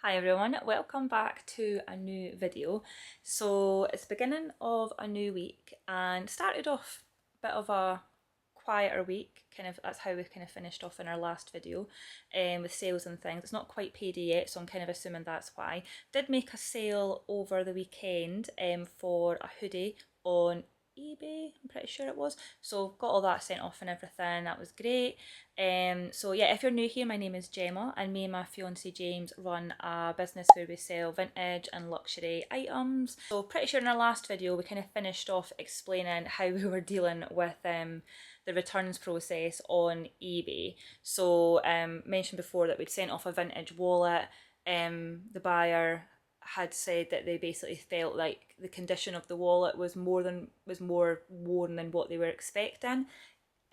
Hi everyone, welcome back to a new video. So it's the beginning of a new week and started off a bit of a quieter week, that's how we kind of finished off in our last video with sales and things. It's not quite payday yet, so I'm kind of assuming that's why. Did make a sale over the weekend for a hoodie on eBay, I'm pretty sure it was. So got all that sent off and everything, that was great. So yeah, if you're new here, my name is Gemma and me and my fiance James run a business where we sell vintage and luxury items. So pretty sure in our last video we kind of finished off explaining how we were dealing with the returns process on eBay. So mentioned before that we'd sent off a vintage wallet. The buyer had said that they basically felt like the condition of the wallet was more worn than what they were expecting.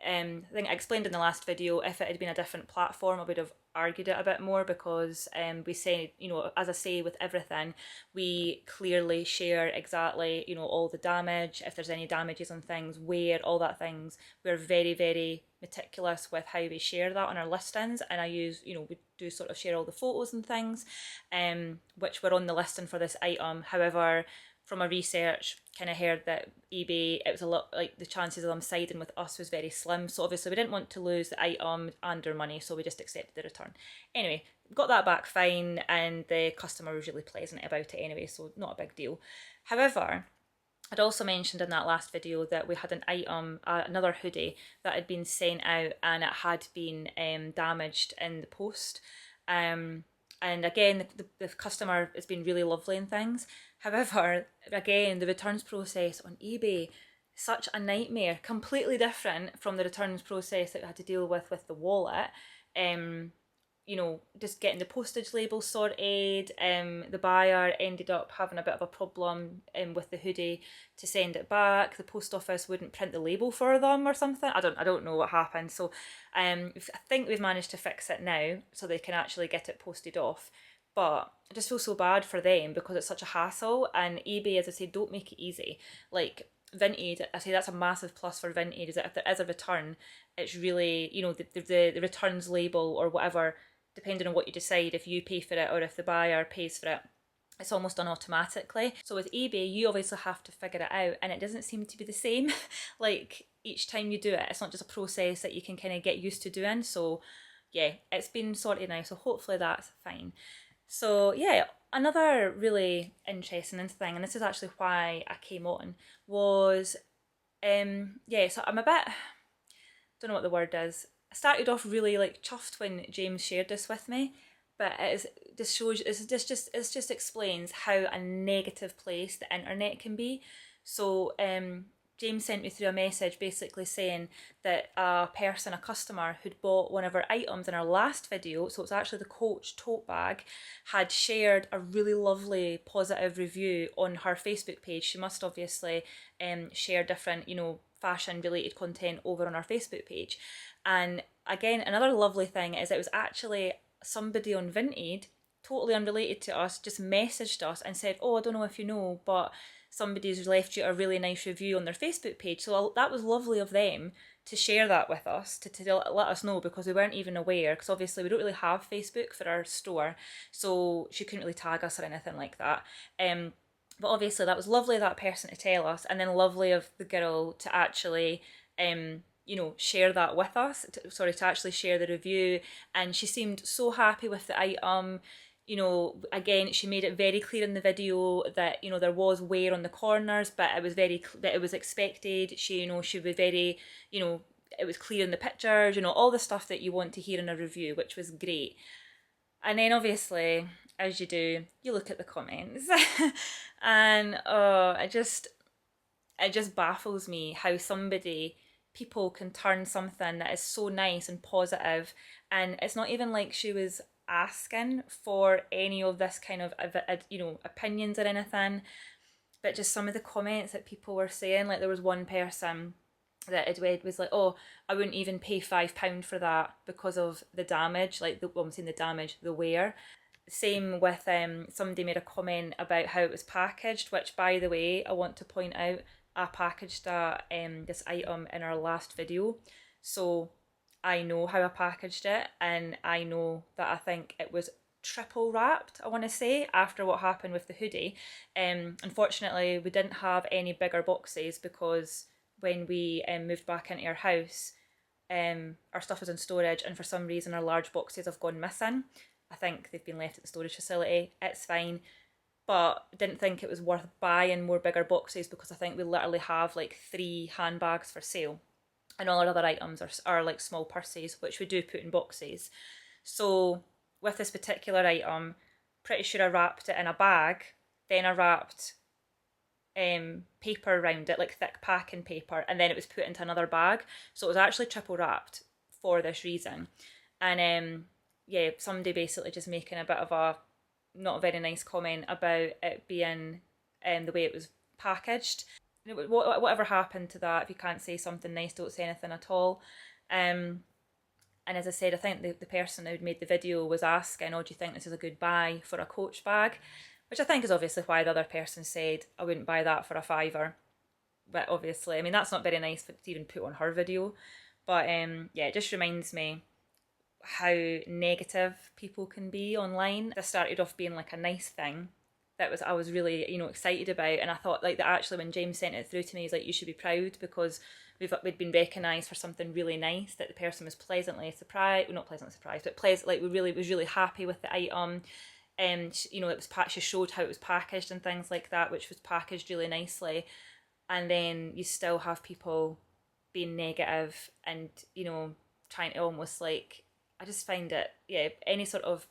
I think I explained in the last video, if it had been a different platform, I would have argued it a bit more because we say, as I say with everything, we clearly share exactly, all the damage, if there's any damages on things, where, all that things. We're very, very meticulous with how we share that on our listings, and I use, we do sort of share all the photos and things, which were on the listing for this item. However, from a research, kind of heard that eBay, it was a lot like the chances of them siding with us was very slim. So obviously we didn't want to lose the item and our money, so we just accepted the return. Anyway, got that back fine, and the customer was really pleasant about it anyway, so not a big deal. However, I'd also mentioned in that last video that we had an item, another hoodie, that had been sent out and it had been damaged in the post. And again, the customer has been really lovely and things. However, again, the returns process on eBay, such a nightmare, completely different from the returns process that we had to deal with the wallet. Just getting the postage label sorted. The buyer ended up having a bit of a problem with the hoodie to send it back. The post office wouldn't print the label for them or something. I don't know what happened. So I think we've managed to fix it now so they can actually get it posted off. But I just feel so bad for them because it's such a hassle, and eBay, as I say, don't make it easy. Like Vinted, I say that's a massive plus for Vinted, is that if there is a return, it's really, the returns label or whatever, depending on what you decide, if you pay for it or if the buyer pays for it, it's almost done automatically. So with eBay, you obviously have to figure it out, and it doesn't seem to be the same. Like each time you do it, it's not just a process that you can kind of get used to doing. So yeah, it's been sorted now, so hopefully that's fine. So yeah, another really interesting thing, and this is actually why I came on, was so I'm a bit, don't know what the word is. I started off really like chuffed when James shared this with me, but it just explains how a negative place the internet can be. So James sent me through a message basically saying that a customer who'd bought one of our items in our last video, so it's actually the Coach tote bag, had shared a really lovely positive review on her Facebook page. She must obviously share different, fashion related content over on our Facebook page. And again, another lovely thing is it was actually somebody on Vinted, totally unrelated to us, just messaged us and said, "Oh, I don't know if you know, but somebody's left you a really nice review on their Facebook page." So that was lovely of them to share that with us, to let us know, because we weren't even aware, because obviously we don't really have Facebook for our store, so she couldn't really tag us or anything like that. But obviously that was lovely of that person to tell us, and then lovely of the girl to actually share that with us, to actually share the review. And she seemed so happy with the item. Again, she made it very clear in the video that, there was wear on the corners, but it was expected. She was very, it was clear in the pictures, all the stuff that you want to hear in a review, which was great. And then obviously, as you do, you look at the comments and it just baffles me how people can turn something that is so nice and positive, and it's not even like she was asking for any of this kind of opinions or anything, but just some of the comments that people were saying. Like there was one person that Edward was like, "Oh, I wouldn't even pay £5 for that because of the damage." I'm saying the damage, the wear. Same with somebody made a comment about how it was packaged, which, by the way, I want to point out, I packaged this item in our last video, so I know how I packaged it, and I know that I think it was triple wrapped, I want to say, after what happened with the hoodie. Unfortunately, we didn't have any bigger boxes because when we moved back into our house, our stuff was in storage, and for some reason our large boxes have gone missing. I think they've been left at the storage facility. It's fine, but didn't think it was worth buying more bigger boxes because I think we literally have like 3 handbags for sale, and all our other items are like small purses, which we do put in boxes. So with this particular item, pretty sure I wrapped it in a bag, then I wrapped paper around it, like thick packing paper, and then it was put into another bag. So it was actually triple wrapped for this reason. And yeah, somebody basically just making a bit of a not a very nice comment about it being the way it was packaged. Whatever happened to that, if you can't say something nice, don't say anything at all. And as I said, I think the person who made the video was asking, oh, do you think this is a good buy for a Coach bag? Which I think is obviously why the other person said, I wouldn't buy that for a £5. But obviously, I mean, that's not very nice to even put on her video. But yeah, it just reminds me how negative people can be online. This started off being like a nice thing that I was really, excited about. And I thought like that actually when James sent it through to me, he's like, you should be proud because we'd been recognised for something really nice, that the person was pleasantly surprised, well, not pleasantly surprised, but was really happy with the item. And it was she showed how it was packaged and things like that, which was packaged really nicely. And then you still have people being negative and trying to almost like, I just find it, yeah, any sort of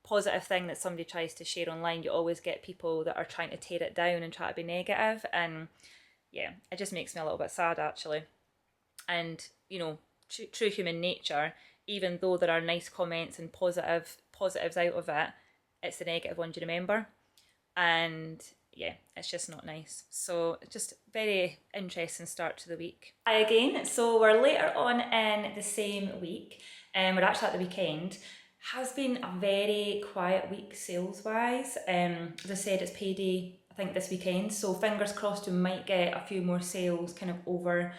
positive thing that somebody tries to share online, you always get people that are trying to tear it down and try to be negative. And yeah, it just makes me a little bit sad actually. And true human nature, even though there are nice comments and positives out of it, it's the negative ones you remember. And yeah, it's just not nice. So just very interesting start to the week. Hi again. So we're later on in the same week, and we're actually at the weekend. Has been a very quiet week sales wise. As I said, it's payday I think this weekend, so fingers crossed we might get a few more sales kind of over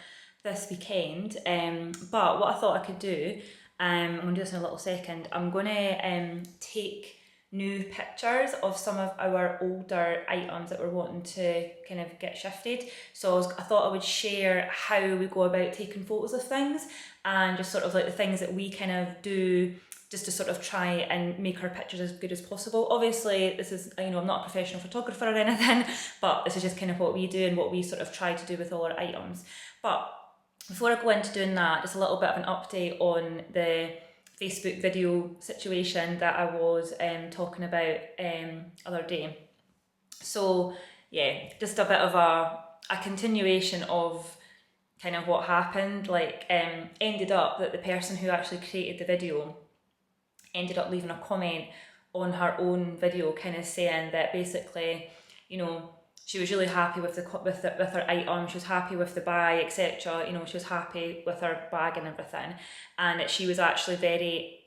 this weekend. But what I thought I could do, I'm going to do this in a little second. I'm going to take new pictures of some of our older items that we're wanting to kind of get shifted. So I thought I would share how we go about taking photos of things and just sort of like the things that we kind of do just to sort of try and make our pictures as good as possible. Obviously, this is, I'm not a professional photographer or anything, but this is just kind of what we do and what we sort of try to do with all our items. But before I go into doing that, just a little bit of an update on the Facebook video situation that I was talking about other day. So yeah, just a bit of a continuation of kind of what happened. Like ended up that the person who actually created the video ended up leaving a comment on her own video, kind of saying that basically, she was really happy with her item, she was happy with the buy, etc. She was happy with her bag and everything, and that she was actually very,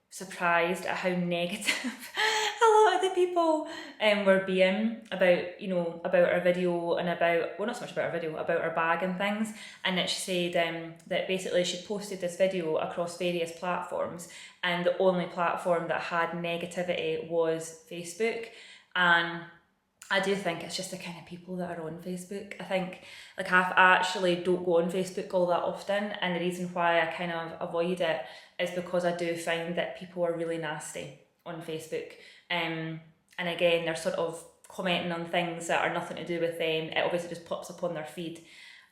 surprised at how negative a lot of the people were being about her video and about, well, not so much about her video, about her bag and things. And that she said that basically she posted this video across various platforms, and the only platform that had negativity was Facebook. And I do think it's just the kind of people that are on Facebook. I think like I actually don't go on Facebook all that often, and the reason why I kind of avoid it is because I do find that people are really nasty on Facebook. And again, they're sort of commenting on things that are nothing to do with them. It obviously just pops up on their feed.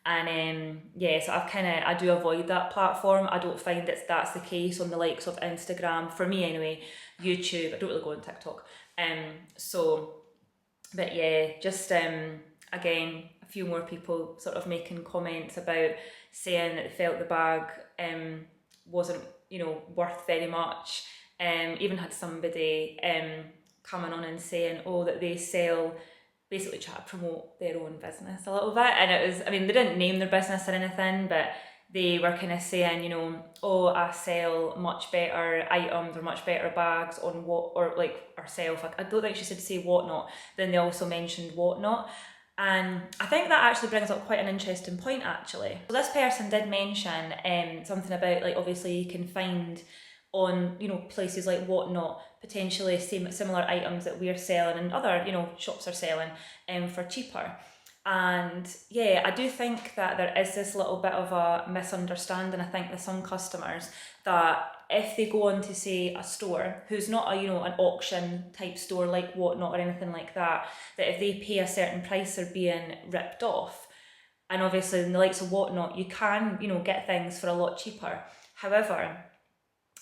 And yeah, so I do avoid that platform. I don't find that's the case on the likes of Instagram, for me anyway, YouTube. I don't really go on TikTok. But yeah, just again, a few more people sort of making comments about saying that they felt the bag wasn't, worth very much. Even had somebody coming on and saying, that they sell, basically try to promote their own business a little bit. And it was, they didn't name their business or anything, but they were kind of saying, I sell much better items or much better bags on herself. I don't think she said say whatnot. Then they also mentioned whatnot. And I think that actually brings up quite an interesting point actually. So this person did mention something about, like, obviously you can find on, you know, places like Whatnot, potentially similar items that we're selling and other, you know, shops are selling for cheaper. And yeah, I do think that there is this little bit of a misunderstanding, I think, with some customers, that if they go on to, say, a store who's not a, you know, an auction type store like Whatnot or anything like that, that if they pay a certain price they're being ripped off. And obviously in the likes of Whatnot, you can, you know, get things for a lot cheaper. However,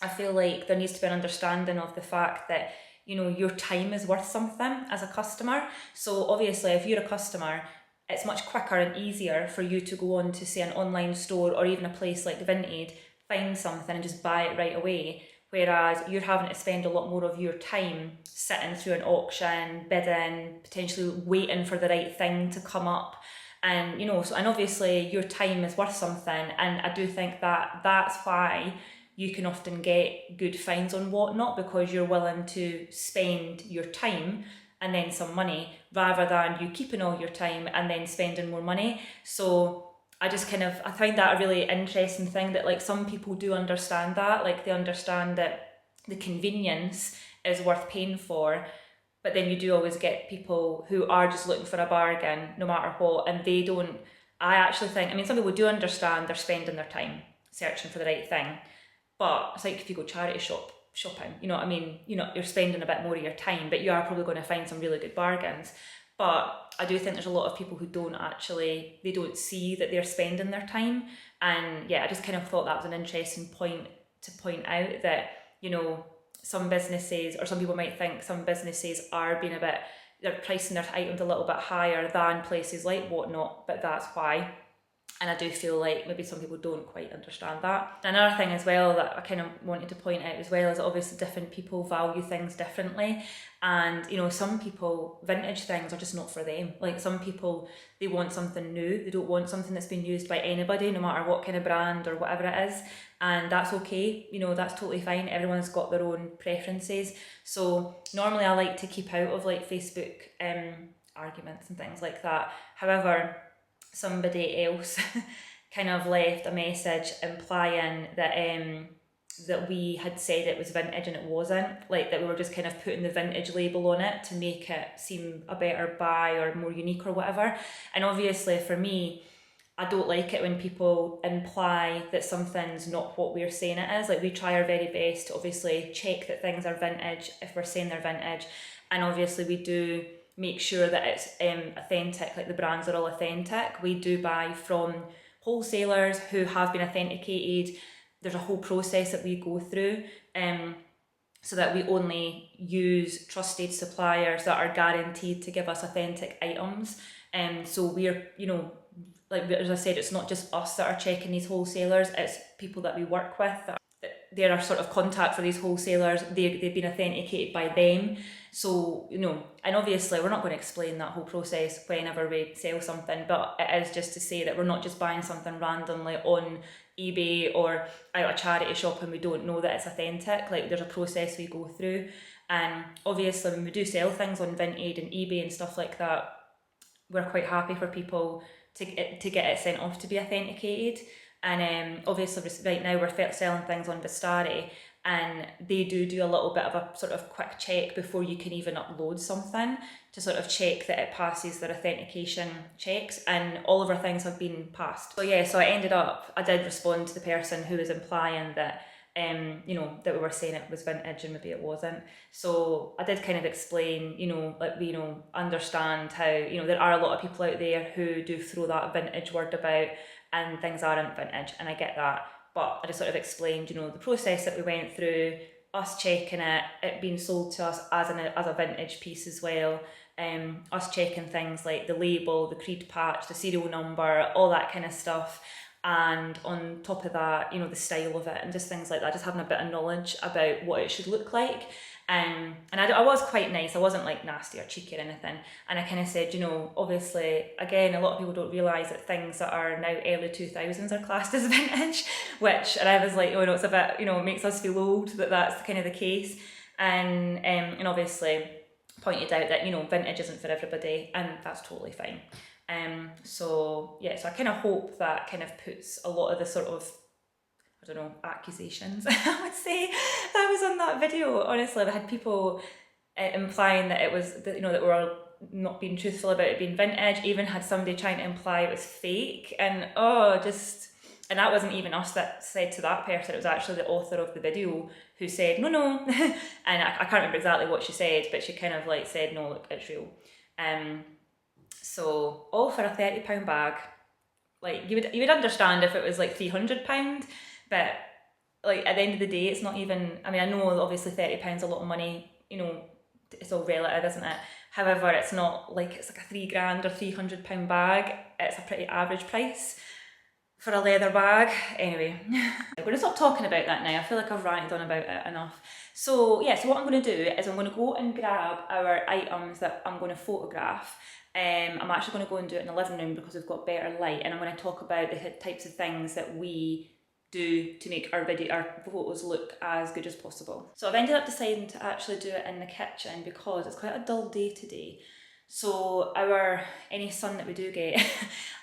I feel like there needs to be an understanding of the fact that, you know, your time is worth something as a customer. So obviously if you're a customer, it's much quicker and easier for you to go on to, say, an online store or even a place like Vinted, find something and just buy it right away. Whereas you're having to spend a lot more of your time sitting through an auction, bidding, potentially waiting for the right thing to come up. And, you know, so, and obviously your time is worth something. And I do think that that's why you can often get good finds on Whatnot, because you're willing to spend your time and then some money, rather than you keeping all your time and then spending more money. So I find that a really interesting thing, that like some people do understand that, like they understand that the convenience is worth paying for, but then you do always get people who are just looking for a bargain no matter what, and they don't. I actually think, I mean, some people do understand they're spending their time searching for the right thing, but it's like if you go charity shopping, you know what I mean, you know, you're spending a bit more of your time, but you are probably going to find some really good bargains. But I do think there's a lot of people who they don't see that they're spending their time. And yeah, I just kind of thought that was an interesting point to point out, that, you know, some businesses, or some people might think some businesses are being they're pricing their items a little bit higher than places like Whatnot, but that's why. And I do feel like maybe some people don't quite understand that. Another thing as well that I kind of wanted to point out as well is that obviously different people value things differently. And, you know, some people, vintage things are just not for them. Like some people, they want something new. They don't want something that's been used by anybody, no matter what kind of brand or whatever it is. And that's okay. You know, that's totally fine. Everyone's got their own preferences. So normally I like to keep out of like Facebook arguments and things like that. However, somebody else kind of left a message implying that we had said it was vintage and it wasn't, like that we were just kind of putting the vintage label on it to make it seem a better buy or more unique or whatever. And obviously for me, I don't like it when people imply that something's not what we're saying it is. Like we try our very best to obviously check that things are vintage if we're saying they're vintage, and obviously we do make sure that it's authentic, like the brands are all authentic. We do buy from wholesalers who have been authenticated. There's a whole process that we go through so that we only use trusted suppliers that are guaranteed to give us authentic items. So we're, you know, like as I said, it's not just us that are checking these wholesalers, it's people that we work with. They're our sort of contact for these wholesalers. They've been authenticated by them. So, you know, and obviously we're not going to explain that whole process whenever we sell something, but it is just to say that we're not just buying something randomly on eBay or out a charity shop and we don't know that it's authentic. Like there's a process we go through. And obviously when we do sell things on Vinted and eBay and stuff like that, we're quite happy for people to get it sent off to be authenticated. And obviously right now we're selling things on Vestiaire, and they do a little bit of a sort of quick check before you can even upload something to sort of check that it passes their authentication checks, and all of our things have been passed. So yeah, so I did respond to the person who was implying that you know, that we were saying it was vintage and maybe it wasn't. So I did kind of explain, you know, like we, you know, understand how, you know, there are a lot of people out there who do throw that vintage word about and things aren't vintage, and I get that, but I just sort of explained, you know, the process that we went through, us checking it being sold to us as a vintage piece as well, us checking things like the label, the creed patch, the serial number, all that kind of stuff. And on top of that, you know, the style of it and just things like that, just having a bit of knowledge about what it should look like. And I was quite nice. I wasn't like nasty or cheeky or anything. And I kind of said, you know, obviously, again, a lot of people don't realise that things that are now early 2000s are classed as vintage, and I was like, oh no, it's a bit, you know, it makes us feel old that that's kind of the case. And obviously pointed out that, you know, vintage isn't for everybody, and that's totally fine. So yeah, so I kind of hope that kind of puts a lot of the sort of, I don't know, accusations, I would say, that was on that video. Honestly, I had people implying that it was, that, you know, that we were not being truthful about it being vintage. Even had somebody trying to imply it was fake, and and that wasn't even us that said to that person, it was actually the author of the video who said, no. And I can't remember exactly what she said, but she kind of like said, no, look, it's real. So all for a £30 bag. Like you would understand if it was like £300, but like at the end of the day, it's not even, I mean, I know obviously £30 is a lot of money, you know, it's all relative, isn't it? However, it's not like it's like a £3,000 or £300 bag. It's a pretty average price for a leather bag. Anyway, I'm going to stop talking about that now. I feel like I've ranted on about it enough. So yeah, so what I'm going to do is I'm going to go and grab our items that I'm going to photograph. I'm actually going to go and do it in the living room because we've got better light, and I'm going to talk about the types of things that we do to make our photos look as good as possible. So I've ended up deciding to actually do it in the kitchen because it's quite a dull day today. So any sun that we do get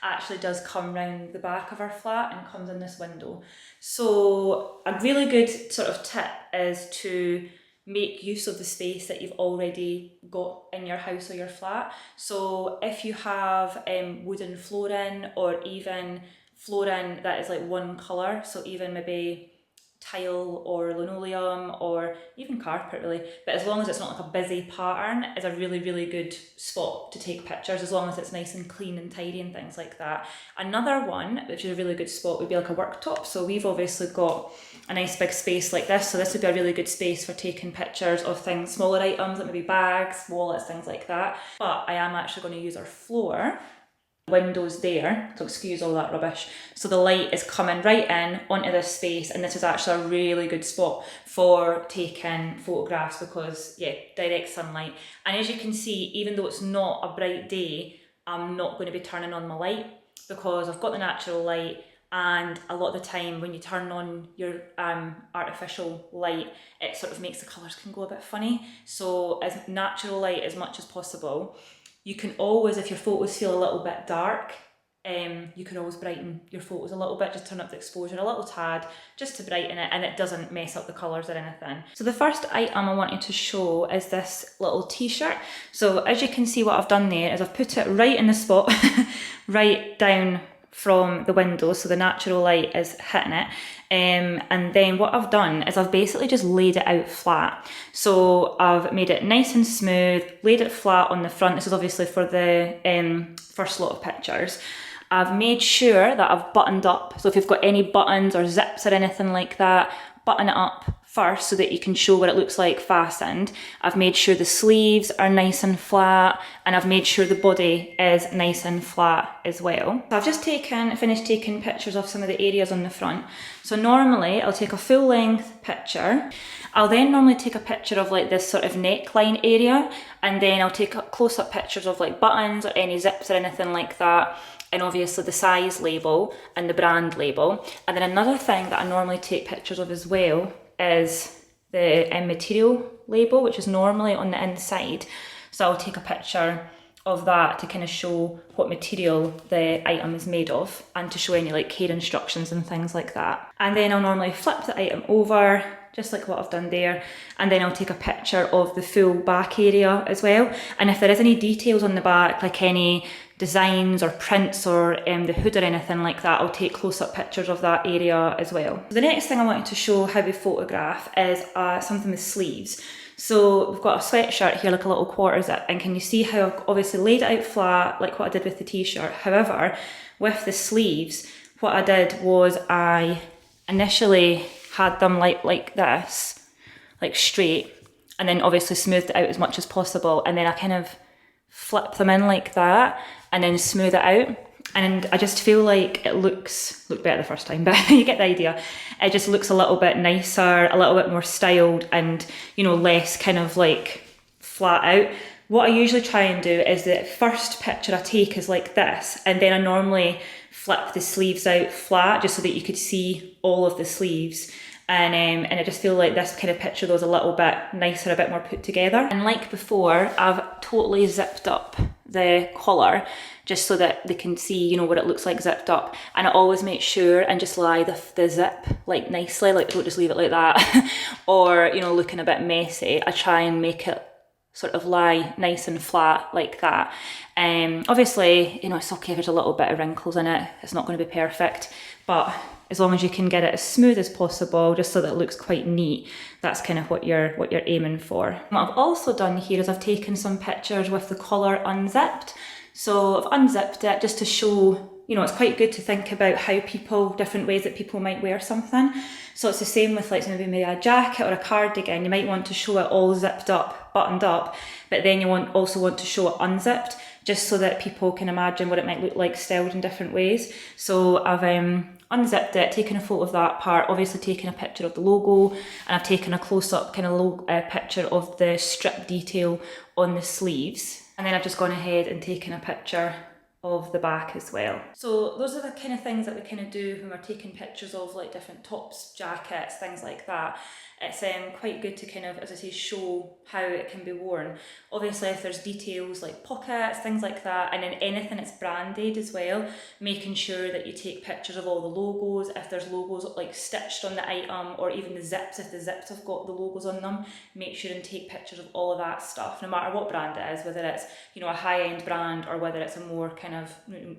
actually does come round the back of our flat and comes in this window. So a really good sort of tip is to make use of the space that you've already got in your house or your flat. So if you have wooden flooring, or even flooring that is like one colour, so even maybe tile or linoleum or even carpet really, but as long as it's not like a busy pattern, is a really, really good spot to take pictures, as long as it's nice and clean and tidy and things like that. Another one, which is a really good spot, would be like a worktop. So we've obviously got a nice big space like this, so this would be a really good space for taking pictures of things, smaller items like maybe bags, wallets, things like that. But I am actually going to use our floor, windows there, so excuse all that rubbish. So the light is coming right in onto this space, and this is actually a really good spot for taking photographs because, yeah, direct sunlight. And as you can see, even though it's not a bright day, I'm not going to be turning on my light because I've got the natural light. And a lot of the time when you turn on your artificial light, it sort of makes the colours can go a bit funny. So as natural light as much as possible. You can always, if your photos feel a little bit dark, you can always brighten your photos a little bit, just turn up the exposure a little tad, just to brighten it, and it doesn't mess up the colours or anything. So the first item I wanted to show is this little t-shirt. So as you can see, what I've done there is I've put it right in the spot, right down from the window, so the natural light is hitting it. And then what I've done is I've basically just laid it out flat. So I've made it nice and smooth, laid it flat on the front. This is obviously for the first lot of pictures. I've made sure that I've buttoned up. So if you've got any buttons or zips or anything like that, button it up first so that you can show what it looks like fastened. I've made sure the sleeves are nice and flat, and I've made sure the body is nice and flat as well. So I've just finished taking pictures of some of the areas on the front. So normally I'll take a full length picture. I'll then normally take a picture of like this sort of neckline area, and then I'll take close up pictures of like buttons or any zips or anything like that. And obviously the size label and the brand label. And then another thing that I normally take pictures of as well is the material label, which is normally on the inside. So I'll take a picture of that to kind of show what material the item is made of, and to show any like care instructions and things like that. And then I'll normally flip the item over, just like what I've done there, and then I'll take a picture of the full back area as well. And if there is any details on the back, like any designs or prints or the hood or anything like that, I'll take close-up pictures of that area as well. The next thing I wanted to show how we photograph is something with sleeves. So we've got a sweatshirt here, like a little quarter zip, and can you see how I've obviously laid it out flat, like what I did with the t-shirt. However, with the sleeves, what I did was I initially had them like this, like straight, and then obviously smoothed it out as much as possible, and then I kind of flip them in like that and then smooth it out. And I just feel like it looked better the first time, but you get the idea. It just looks a little bit nicer, a little bit more styled, and, you know, less kind of like flat out. What I usually try and do is the first picture I take is like this, and then I normally flip the sleeves out flat just so that you could see all of the sleeves. And I just feel like this kind of picture though is a little bit nicer, a bit more put together. And like before, I've totally zipped up the collar just so that they can see, you know, what it looks like zipped up. And I always make sure and just lie the zip like nicely, like don't just leave it like that or, you know, looking a bit messy. I try and make it sort of lie nice and flat like that. Obviously, you know, it's okay if there's a little bit of wrinkles in it. It's not going to be perfect, but as long as you can get it as smooth as possible, just so that it looks quite neat, that's kind of what you're aiming for. What I've also done here is I've taken some pictures with the collar unzipped. So I've unzipped it just to show, you know, it's quite good to think about how different ways that people might wear something. So it's the same with like maybe a jacket or a cardigan. You might want to show it all zipped up, buttoned up, but then you also want to show it unzipped, just so that people can imagine what it might look like styled in different ways. So I've unzipped it, taken a photo of that part, obviously taken a picture of the logo, and I've taken a close-up kind of picture of the strip detail on the sleeves. And then I've just gone ahead and taken a picture of the back as well. So those are the kind of things that we kind of do when we're taking pictures of like different tops, jackets, things like that. It's quite good to kind of, as I say, show how it can be worn. Obviously, if there's details like pockets, things like that, and then anything that's branded as well, making sure that you take pictures of all the logos. If there's logos like stitched on the item, or even the zips, if the zips have got the logos on them, make sure and take pictures of all of that stuff, no matter what brand it is, whether it's, you know, a high-end brand or whether it's a more kind of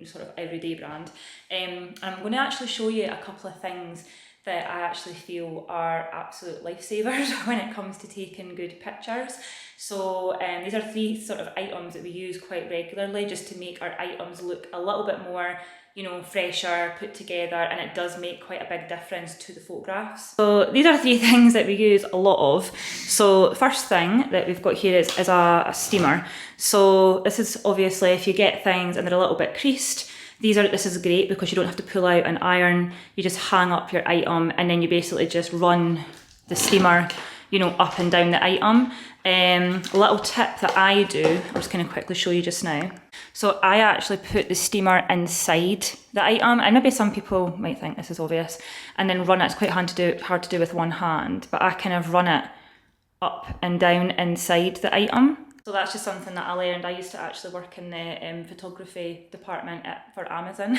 sort of everyday brand. And I'm going to actually show you a couple of things that I actually feel are absolute lifesavers when it comes to taking good pictures. So these are 3 sort of items that we use quite regularly just to make our items look a little bit more, you know, fresher, put together, and it does make quite a big difference to the photographs. So these are 3 things that we use a lot of. So first thing that we've got here is a steamer. So this is obviously if you get things and they're a little bit creased, this is great because you don't have to pull out an iron. You just hang up your item and then you basically just run the steamer, you know, up and down the item. A little tip that I do, I'm just going to quickly show you just now. So I actually put the steamer inside the item, and maybe some people might think this is obvious, and then run it. It's quite hard to do with one hand, but I kind of run it up and down inside the item. So that's just something that I learned. I used to actually work in the photography department for Amazon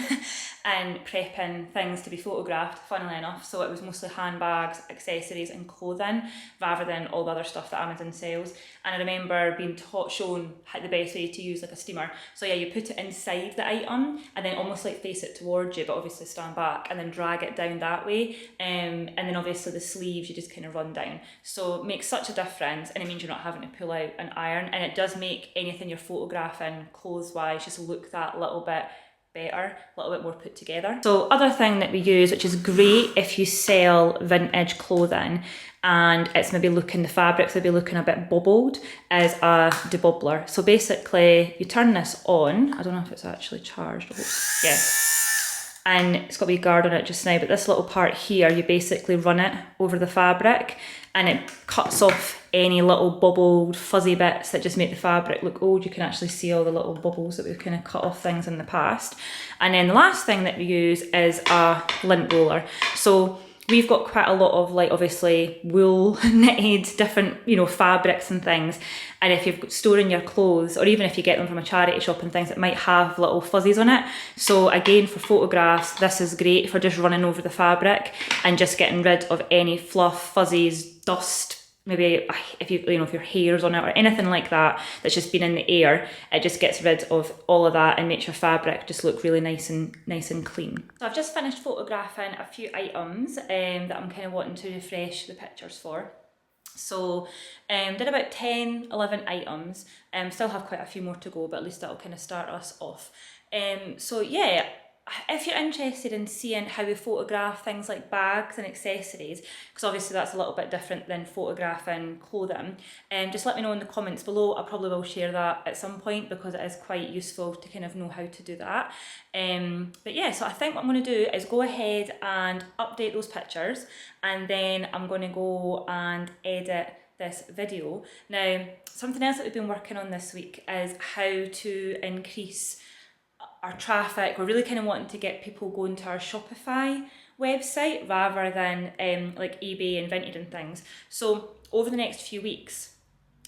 and prepping things to be photographed, funnily enough. So it was mostly handbags, accessories and clothing rather than all the other stuff that Amazon sells. And I remember being shown the best way to use like a steamer. So yeah, you put it inside the item and then almost like face it towards you, but obviously stand back and then drag it down that way. And then obviously the sleeves you just kind of run down. So it makes such a difference, and it means you're not having to pull out an iron. And it does make anything you're photographing clothes-wise just look that little bit better, a little bit more put together. So other thing that we use, which is great if you sell vintage clothing and it's maybe the fabrics maybe looking a bit bubbled, is a debobbler. So basically you turn this on. I don't know if it's actually charged. Yeah. And it's got a wee guard on it just now, but this little part here, you basically run it over the fabric and it cuts off any little bubbled fuzzy bits that just make the fabric look old. You can actually see all the little bubbles that we've kind of cut off things in the past. And then the last thing that we use is a lint roller. So we've got quite a lot of like obviously wool, knitted, different, you know, fabrics and things. And if you're storing your clothes, or even if you get them from a charity shop and things, it might have little fuzzies on it. So again, for photographs, this is great for just running over the fabric and just getting rid of any fluff, fuzzies, dust, maybe if your hair's on it or anything like that that's just been in the air. It just gets rid of all of that and makes your fabric just look really nice and clean. So I've just finished photographing a few items that I'm kind of wanting to refresh the pictures for. So did about 10, 11 items. Still have quite a few more to go, but at least that'll kind of start us off. So yeah, if you're interested in seeing how we photograph things like bags and accessories, because obviously that's a little bit different than photographing clothing, just let me know in the comments below. I probably will share that at some point because it is quite useful to kind of know how to do that. But yeah, so I think what I'm going to do is go ahead and update those pictures, and then I'm going to go and edit this video. Now, something else that we've been working on this week is how to increase our traffic. We're really kind of wanting to get people going to our Shopify website rather than like eBay and Vinted and things. So over the next few weeks,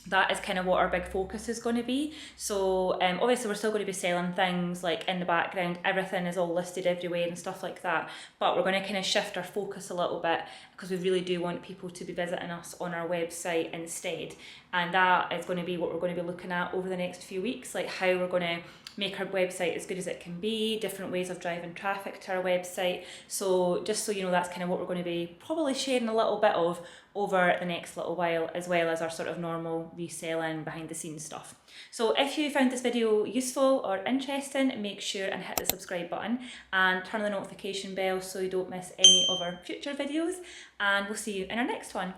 that is kind of what our big focus is going to be. So obviously we're still going to be selling things like in the background, everything is all listed everywhere and stuff like that, but we're going to kind of shift our focus a little bit because we really do want people to be visiting us on our website instead, and that is going to be what we're going to be looking at over the next few weeks, like how we're going to make our website as good as it can be, different ways of driving traffic to our website. So just so you know, that's kind of what we're going to be probably sharing a little bit of over the next little while, as well as our sort of normal reselling behind the scenes stuff. So if you found this video useful or interesting, make sure and hit the subscribe button and turn on the notification bell so you don't miss any of our future videos, and we'll see you in our next one.